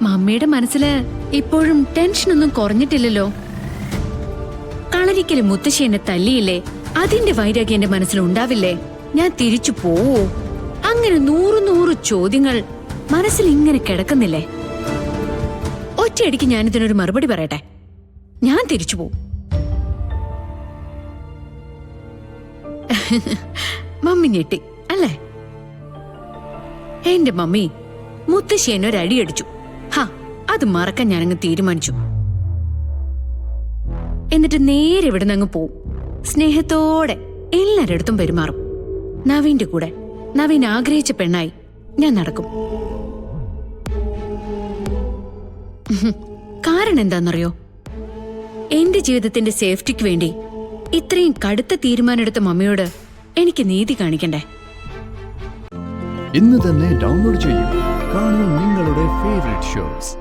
മമ്മിയുടെ മനസ്സില് ഇപ്പോഴും ടെൻഷനൊന്നും കുറഞ്ഞിട്ടില്ലല്ലോ. കളരിക്കല് മുത്തശ്ശി എന്നെ തല്ലിയില്ലേ, അതിന്റെ വൈരാഗ്യം എന്റെ മനസ്സിലുണ്ടാവില്ലേ? ഞാൻ തിരിച്ചു പോവോ? അങ്ങനെ 100 ചോദ്യങ്ങൾ മനസ്സിൽ ഇങ്ങനെ കിടക്കുന്നില്ലേ? ഒറ്റയടിക്ക് ഞാനിതിനൊരു മറുപടി പറയട്ടെ. ഞാൻ തിരിച്ചു പോവും. മമ്മി ഞെട്ടി അല്ലേ? എന്റെ മമ്മി മുത്തശ്ശി എന്നെ ഒരു അടിയടിച്ചു. അത് മറക്കാൻ ഞാനങ്ങ് തീരുമാനിച്ചു. എന്നിട്ട് നേരെ ഇവിടുന്ന് അങ്ങ് പോവും. സ്നേഹത്തോടെ എല്ലാരുടെ അടുത്തും പെരുമാറും. നവീന്റെ കൂടെ നവീൻ ആഗ്രഹിച്ച പെണ്ണായി ഞാൻ നടക്കും. കാരണം എന്താണെന്നറിയോ? എന്റെ ജീവിതത്തിന്റെ സേഫ്റ്റിക്ക് വേണ്ടി ഇത്രയും കടുത്ത തീരുമാനമെടുത്ത മമ്മിയോട് എനിക്ക് നീതി കാണിക്കണ്ടേ? ഇന്ന് തന്നെ ഡൗൺലോഡ് ചെയ്യൂ. കാണൂ നിങ്ങളുടെ ഫേവറേറ്റ് ഷോസ്.